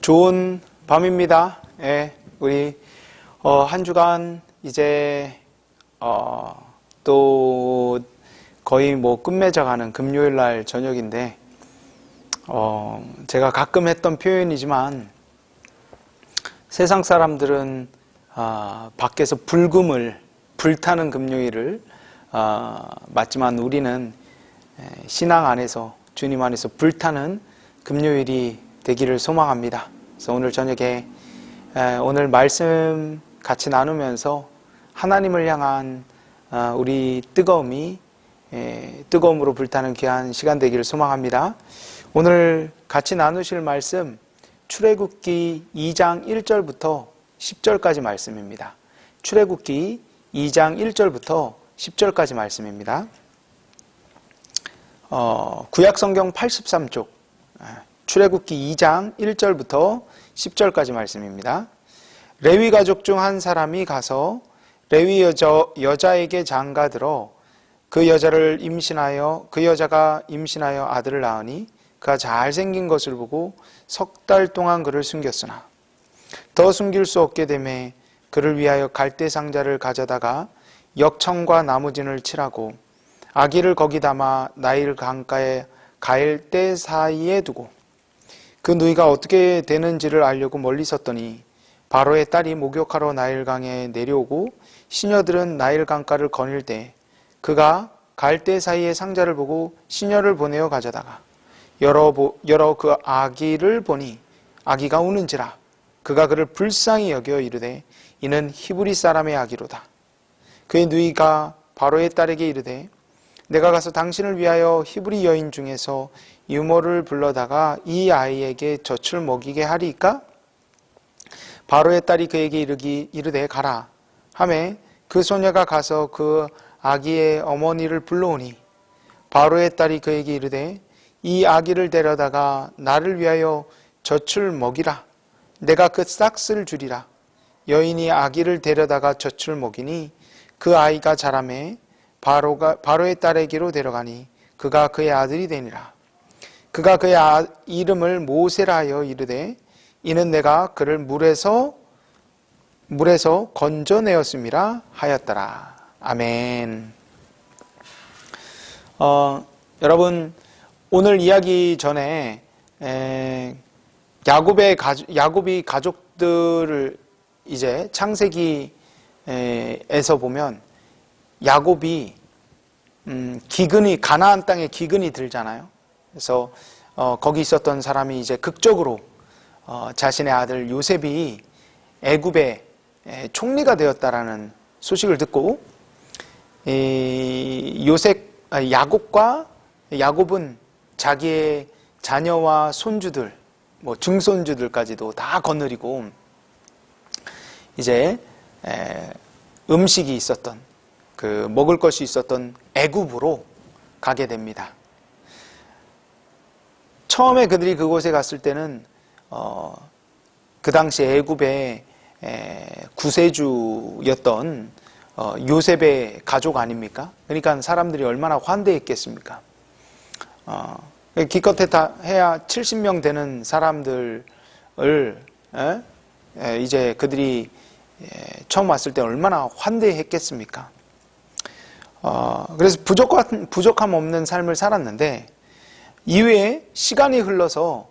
좋은 밤입니다. 예, 우리 한 주간 이제 또 거의 뭐 끝맺어가는 금요일 날 저녁인데 제가 가끔 했던 표현이지만 세상 사람들은 밖에서 불타는 금요일을 맞지만 우리는 신앙 안에서 주님 안에서 불타는 금요일이 되기를 소망합니다. 그래서 오늘 저녁에 오늘 말씀 같이 나누면서 하나님을 향한 우리 뜨거움으로 불타는 귀한 시간 되기를 소망합니다. 오늘 같이 나누실 말씀 출애굽기 2장 1절부터 10절까지 말씀입니다. 출애굽기 2장 1절부터 10절까지 말씀입니다. 구약성경 83쪽 출애굽기 2장 1절부터 10절까지 말씀입니다. 레위 가족 중 한 사람이 가서 레위 여자에게 장가들어 그 여자가 임신하여 아들을 낳으니 그가 잘생긴 것을 보고 석 달 동안 그를 숨겼으나 더 숨길 수 없게 되매 그를 위하여 갈대 상자를 가져다가 역청과 나무진을 칠하고 아기를 거기 담아 나일 강가에 갈대 사이에 두고 그 누이가 어떻게 되는지를 알려고 멀리 섰더니 바로의 딸이 목욕하러 나일강에 내려오고 시녀들은 나일 강가를 거닐 때 그가 갈대 사이의 상자를 보고 시녀를 보내어 가져다가 열어 그 아기를 보니 아기가 우는지라 그가 그를 불쌍히 여겨 이르되 이는 히브리 사람의 아기로다. 그의 누이가 바로의 딸에게 이르되 내가 가서 당신을 위하여 히브리 여인 중에서 유모를 불러다가 이 아이에게 젖을 먹이게 하리이까? 바로의 딸이 그에게 이르되 가라 하매 그 소녀가 가서 그 아기의 어머니를 불러오니 바로의 딸이 그에게 이르되 이 아기를 데려다가 나를 위하여 젖을 먹이라. 내가 그 싹을 주리라. 여인이 아기를 데려다가 젖을 먹이니 그 아이가 자라매 바로의 딸에게로 데려가니 그가 그의 아들이 되니라. 그가 그의 이름을 모세라 하여 이르되 이는 내가 그를 물에서 건져내었음이라 하였더라. 아멘. 여러분 오늘 이야기 전에 야곱이 가족들을 이제 창세기에서 보면 야곱이 가나안 땅에 기근이 들잖아요. 그래서 거기 있었던 사람이 이제 극적으로 자신의 아들 요셉이 애굽의 총리가 되었다라는 소식을 듣고 야곱은 자기의 자녀와 손주들, 증손주들까지도 다 거느리고 이제 음식이 있었던 먹을 것이 있었던 애굽으로 가게 됩니다. 처음에 그들이 그곳에 갔을 때는 그 당시 애굽의 구세주였던 요셉의 가족 아닙니까? 그러니까 사람들이 얼마나 환대했겠습니까? 기껏 해야 70명 되는 사람들을 이제 그들이 처음 왔을 때 얼마나 환대했겠습니까? 그래서 부족함 없는 삶을 살았는데 이후에 시간이 흘러서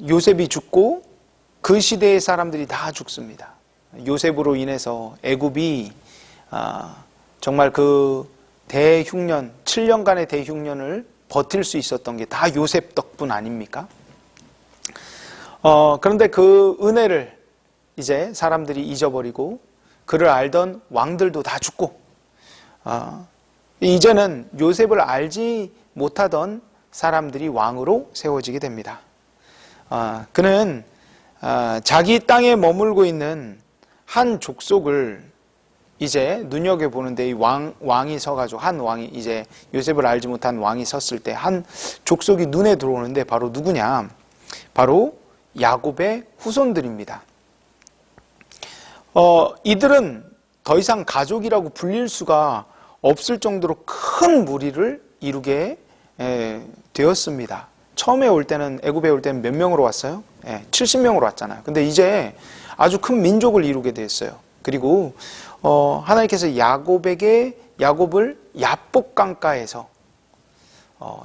요셉이 죽고 그 시대의 사람들이 다 죽습니다. 요셉으로 인해서 애굽이 정말 그 대흉년 7년간의 대흉년을 버틸 수 있었던 게 다 요셉 덕분 아닙니까? 그런데 그 은혜를 이제 사람들이 잊어버리고 그를 알던 왕들도 다 죽고 이제는 요셉을 알지 못하던 사람들이 왕으로 세워지게 됩니다. 그는 자기 땅에 머물고 있는 한 족속을 이제 눈여겨보는데 이 왕이 서가지고 한 왕이 이제 요셉을 알지 못한 왕이 섰을 때 한 족속이 눈에 들어오는데 바로 누구냐? 바로 야곱의 후손들입니다. 이들은 더 이상 가족이라고 불릴 수가 없을 정도로 큰 무리를 이루게 되었습니다. 처음에 올 때는 애굽에 올 때는 몇 명으로 왔어요? 70명으로 왔잖아요. 근데 이제 아주 큰 민족을 이루게 됐어요. 그리고 하나님께서 야곱을 야복 강가에서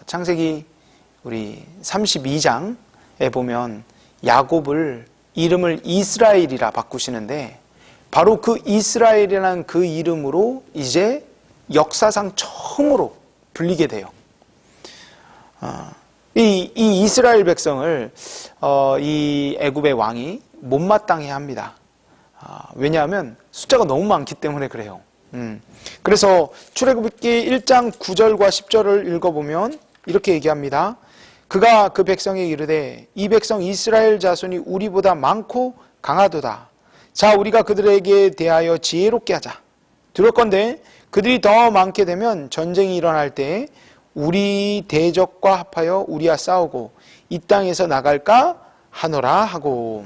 창세기 우리 32장에 보면 야곱을 이름을 이스라엘이라 바꾸시는데 바로 그 이스라엘이라는 그 이름으로 이제 역사상 처음으로 불리게 돼요. 이 이스라엘 백성을 이 애굽의 왕이 못마땅해 합니다. 왜냐하면 숫자가 너무 많기 때문에 그래요. 그래서 출애굽기 1장 9절과 10절을 읽어보면 이렇게 얘기합니다. 그가 그 백성에게 이르되 이 백성 이스라엘 자손이 우리보다 많고 강하도다. 자, 우리가 그들에게 대하여 지혜롭게 하자. 두렵건대 그들이 더 많게 되면 전쟁이 일어날 때 우리 대적과 합하여 우리와 싸우고 이 땅에서 나갈까 하노라 하고.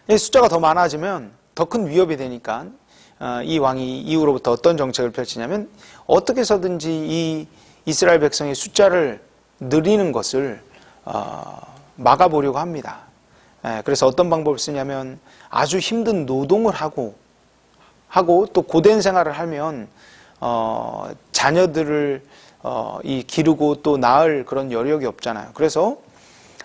숫자가 더 많아지면 더 큰 위협이 되니까 이 왕이 이후로부터 어떤 정책을 펼치냐면 어떻게 해서든지 이 이스라엘 백성의 숫자를 늘리는 것을 막아보려고 합니다. 그래서 어떤 방법을 쓰냐면 아주 힘든 노동을 하고 또 고된 생활을 하면 자녀들을 기르고 또 낳을 그런 여력이 없잖아요. 그래서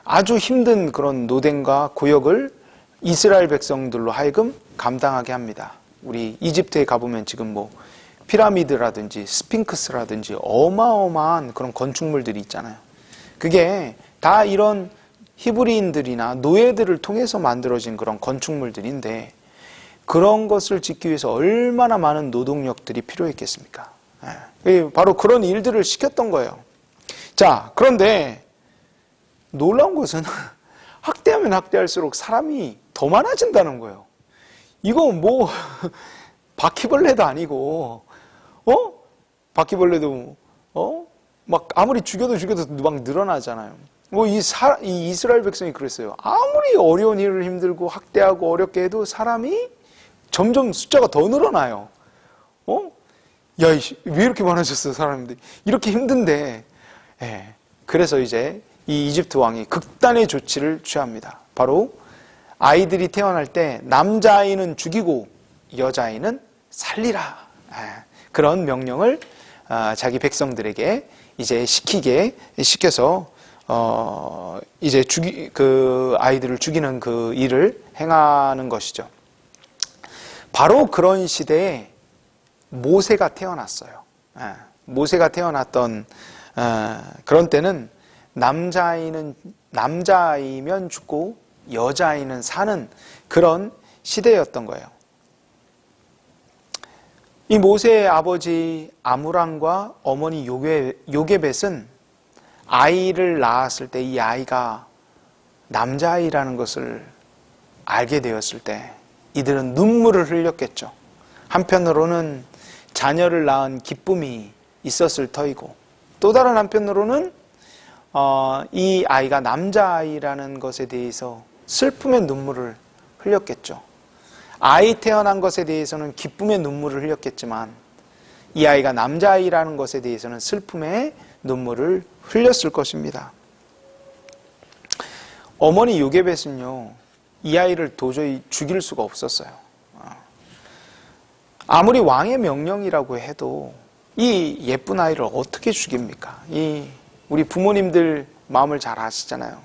아주 힘든 그런 노동과 고역을 이스라엘 백성들로 하여금 감당하게 합니다. 우리 이집트에 가보면 지금 뭐 피라미드라든지 스핑크스라든지 어마어마한 그런 건축물들이 있잖아요. 그게 다 이런 히브리인들이나 노예들을 통해서 만들어진 그런 건축물들인데 그런 것을 짓기 위해서 얼마나 많은 노동력들이 필요했겠습니까? 바로 그런 일들을 시켰던 거예요. 자, 그런데 놀라운 것은 학대하면 학대할수록 사람이 더 많아진다는 거예요. 이거 뭐 바퀴벌레도 아니고 바퀴벌레도 막 아무리 죽여도 막 늘어나잖아요. 뭐 이 이스라엘 백성이 그랬어요. 아무리 어려운 일을 힘들고 학대하고 어렵게 해도 사람이 점점 숫자가 더 늘어나요. 야, 왜 이렇게 많아졌어, 사람들이. 이렇게 힘든데. 그래서 이제 이 이집트 왕이 극단의 조치를 취합니다. 바로 아이들이 태어날 때 남자아이는 죽이고 여자아이는 살리라. 그런 명령을 자기 백성들에게 이제 시켜서 이제 그 아이들을 죽이는 그 일을 행하는 것이죠. 바로 그런 시대에 모세가 태어났어요. 모세가 태어났던 그런 때는 남자아이면 죽고 여자아이는 사는 그런 시대였던 거예요. 이 모세의 아버지 아므람과 어머니 요게벳은 아이를 낳았을 때 이 아이가 남자아이라는 것을 알게 되었을 때 이들은 눈물을 흘렸겠죠. 한편으로는 자녀를 낳은 기쁨이 있었을 터이고 또 다른 한편으로는 이 아이가 남자아이라는 것에 대해서 슬픔의 눈물을 흘렸겠죠. 아이 태어난 것에 대해서는 기쁨의 눈물을 흘렸겠지만 이 아이가 남자아이라는 것에 대해서는 슬픔의 눈물을 흘렸을 것입니다. 어머니 요게벳은요, 이 아이를 도저히 죽일 수가 없었어요. 아무리 왕의 명령이라고 해도 이 예쁜 아이를 어떻게 죽입니까? 우리 부모님들 마음을 잘 아시잖아요.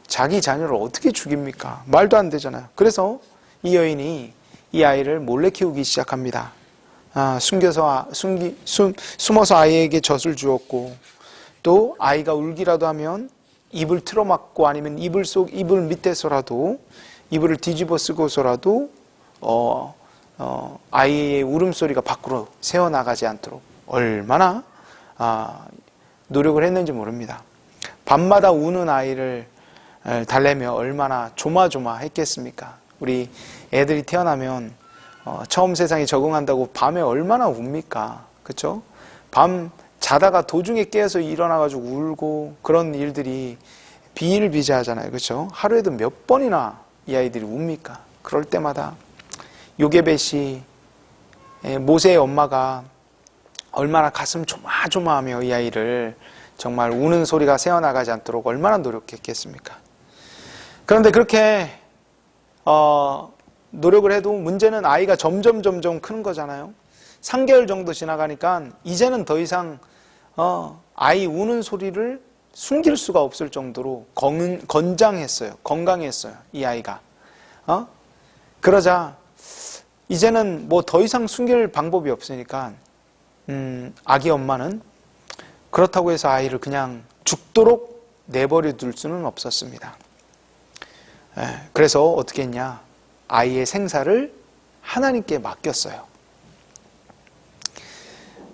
자기 자녀를 어떻게 죽입니까? 말도 안 되잖아요. 그래서 이 여인이 이 아이를 몰래 키우기 시작합니다. 숨어서 아이에게 젖을 주었고 또 아이가 울기라도 하면 입을 틀어막고 아니면 이불 밑에서라도 이불을 뒤집어 쓰고서라도 아이의 울음소리가 밖으로 새어나가지 않도록 얼마나 노력을 했는지 모릅니다. 밤마다 우는 아이를 달래며 얼마나 조마조마했겠습니까? 우리 애들이 태어나면 처음 세상에 적응한다고 밤에 얼마나 웁니까? 그렇죠? 밤 자다가 도중에 깨어서 일어나가지고 울고 그런 일들이 비일비재하잖아요. 그렇죠? 하루에도 몇 번이나 이 아이들이 웁니까? 그럴 때마다 요게벳이 모세의 엄마가 얼마나 가슴 조마조마하며 이 아이를 정말 우는 소리가 새어나가지 않도록 얼마나 노력했겠습니까? 그런데 그렇게 노력을 해도 문제는 아이가 점점 크는 거잖아요. 3개월 정도 지나가니까 이제는 더 이상 아이 우는 소리를 숨길 수가 없을 정도로 건강했어요. 이 아이가. 그러자 이제는 뭐 더 이상 숨길 방법이 없으니까 아기 엄마는 그렇다고 해서 아이를 그냥 죽도록 내버려 둘 수는 없었습니다. 그래서 어떻게 했냐? 아이의 생사를 하나님께 맡겼어요.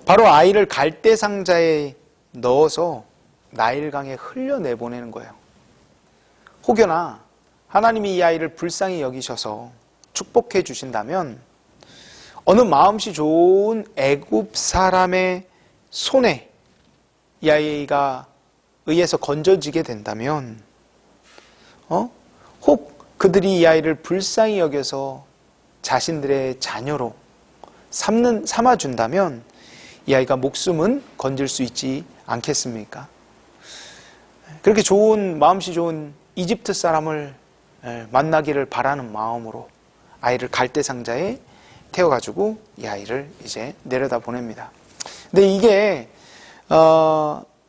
바로 아이를 갈대상자에 넣어서 나일강에 흘려내보내는 거예요. 혹여나 하나님이 이 아이를 불쌍히 여기셔서 축복해 주신다면 어느 마음씨 좋은 애굽 사람의 손에 이 아이가 의해서 건져지게 된다면 혹 그들이 이 아이를 불쌍히 여겨서 자신들의 자녀로 삼아준다면 이 아이가 목숨은 건질 수 있지 않겠습니까? 그렇게 좋은 마음씨 좋은 이집트 사람을 만나기를 바라는 마음으로 아이를 갈대상자에 태워가지고 이 아이를 이제 내려다 보냅니다. 근데 이게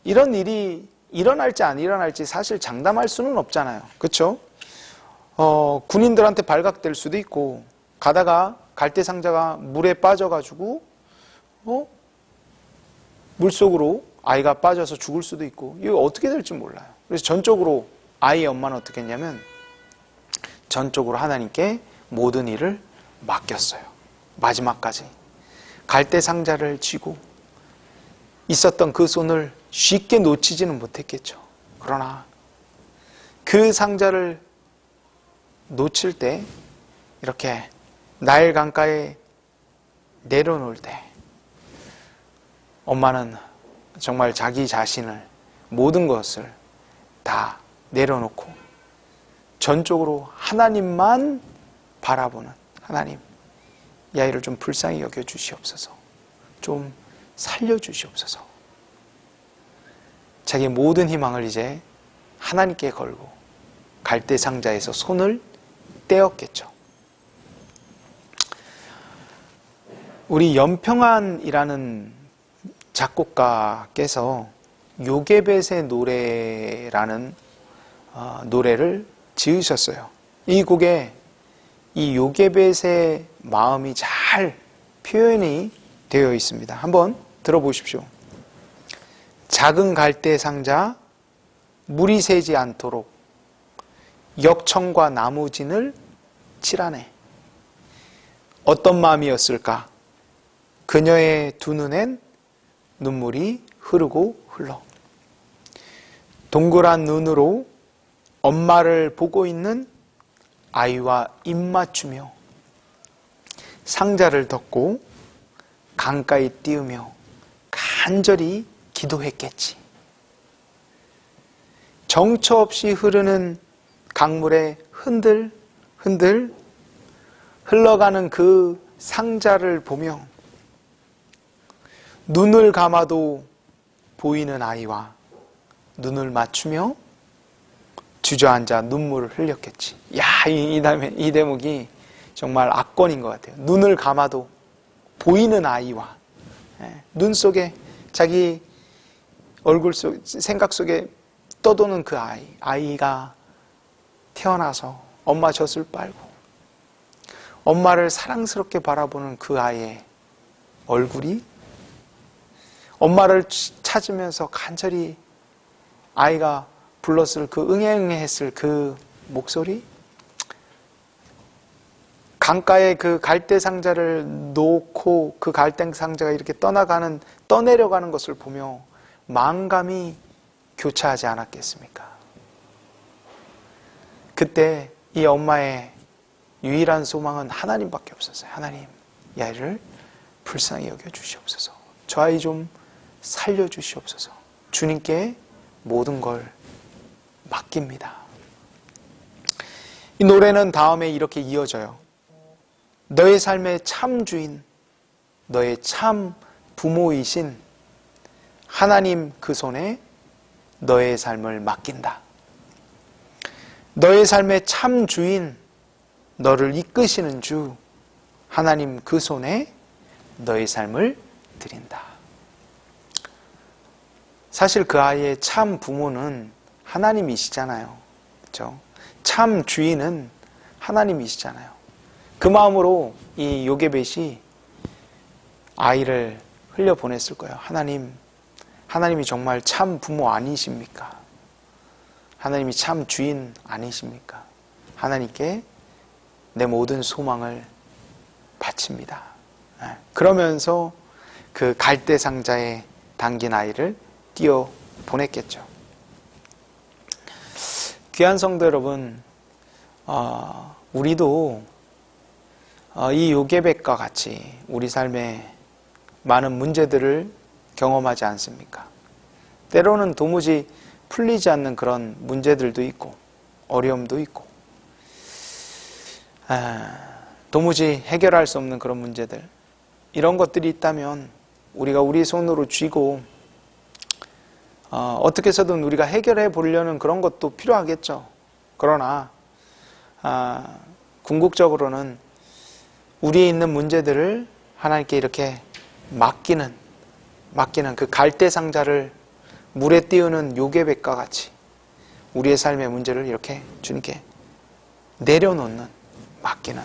이런 일이 일어날지 안 일어날지 사실 장담할 수는 없잖아요. 그렇죠? 군인들한테 발각될 수도 있고 가다가 갈대상자가 물에 빠져가지고 물속으로 아이가 빠져서 죽을 수도 있고 이거 어떻게 될지 몰라요. 그래서 전적으로 아이의 엄마는 어떻게 했냐면 전적으로 하나님께 모든 일을 맡겼어요. 마지막까지 갈대상자를 쥐고 있었던 그 손을 쉽게 놓치지는 못했겠죠. 그러나 그 상자를 놓칠 때 이렇게 나일 강가에 내려놓을 때 엄마는 정말 자기 자신을 모든 것을 다 내려놓고 전적으로 하나님만 바라보는 하나님, 이 아이를 좀 불쌍히 여겨주시옵소서, 좀 살려주시옵소서. 자기의 모든 희망을 이제 하나님께 걸고 갈대상자에서 손을 떼었겠죠. 우리 연평안이라는 작곡가께서 요게벳의 노래라는 노래를 지으셨어요. 이 곡에 이 요게벳의 마음이 잘 표현이 되어 있습니다. 한번 들어보십시오. 작은 갈대상자 물이 새지 않도록 역청과 나무진을 칠하네. 어떤 마음이었을까? 그녀의 두 눈엔 눈물이 흐르고 흘러. 동그란 눈으로 엄마를 보고 있는 아이와 입맞추며 상자를 덮고 강가에 띄우며 간절히 기도했겠지. 정처 없이 흐르는 강물에 흔들 흘러가는 그 상자를 보며 눈을 감아도 보이는 아이와 눈을 맞추며 주저앉아 눈물을 흘렸겠지. 야, 이 대목이 정말 압권인 것 같아요. 눈을 감아도 보이는 아이와 눈 속에 자기 얼굴 속 생각 속에 떠도는 그 아이가 태어나서 엄마 젖을 빨고 엄마를 사랑스럽게 바라보는 그 아이의 얼굴이 엄마를 찾으면서 간절히 아이가 불렀을 그 응애응애했을 그 목소리, 강가에 그 갈대상자를 놓고 그 갈대상자가 이렇게 떠내려가는 것을 보며 만감이 교차하지 않았겠습니까? 그때 이 엄마의 유일한 소망은 하나님밖에 없었어요. 하나님, 이 아이를 불쌍히 여겨주시옵소서. 저 아이 좀 살려주시옵소서. 주님께 모든 걸 맡깁니다. 이 노래는 다음에 이렇게 이어져요. 너의 삶의 참 주인, 너의 참 부모이신 하나님 그 손에 너의 삶을 맡긴다. 너의 삶의 참 주인, 너를 이끄시는 주 하나님 그 손에 너의 삶을 드린다. 사실 그 아이의 참 부모는 하나님이시잖아요. 그렇죠? 참 주인은 하나님이시잖아요. 그 마음으로 이 요게벳이 아이를 흘려보냈을 거예요. 하나님이 정말 참 부모 아니십니까? 하나님이 참 주인 아니십니까? 하나님께 내 모든 소망을 바칩니다. 그러면서 그 갈대 상자에 담긴 아이를 띄어 보냈겠죠. 귀한 성도 여러분, 우리도 이 요게벳과 같이 우리 삶에 많은 문제들을 경험하지 않습니까? 때로는 도무지 풀리지 않는 그런 문제들도 있고 어려움도 있고 도무지 해결할 수 없는 그런 문제들, 이런 것들이 있다면 우리가 우리 손으로 쥐고 어떻게 해서든 우리가 해결해 보려는 그런 것도 필요하겠죠. 그러나 궁극적으로는 우리에 있는 문제들을 하나님께 이렇게 맡기는 그 갈대 상자를 물에 띄우는 요게벳과 같이 우리의 삶의 문제를 이렇게 주님께 내려놓는, 맡기는,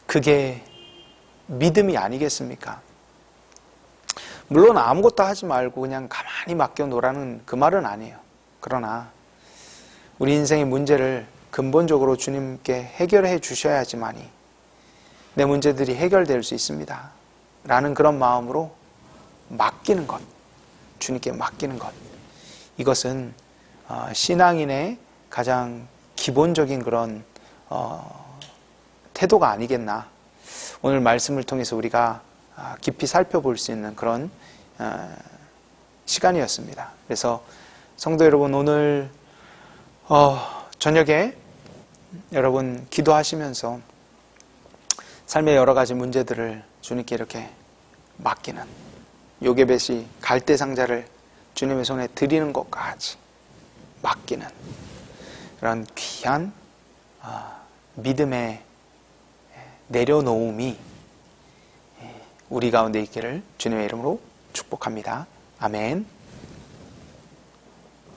그게 믿음이 아니겠습니까? 물론 아무것도 하지 말고 그냥 가만히 맡겨놓으라는 그 말은 아니에요. 그러나 우리 인생의 문제를 근본적으로 주님께 해결해 주셔야지만이 내 문제들이 해결될 수 있습니다. 라는 그런 마음으로 맡기는 것, 주님께 맡기는 것, 이것은 신앙인의 가장 기본적인 그런 태도가 아니겠나. 오늘 말씀을 통해서 우리가 깊이 살펴볼 수 있는 그런 시간이었습니다. 그래서 성도 여러분, 오늘 저녁에 여러분 기도하시면서 삶의 여러 가지 문제들을 주님께 이렇게 맡기는, 요게벳이 갈대 상자를 주님의 손에 드리는 것과 같이 맡기는 그런 귀한 믿음의 내려놓음이 우리 가운데 있기를 주님의 이름으로 축복합니다. 아멘.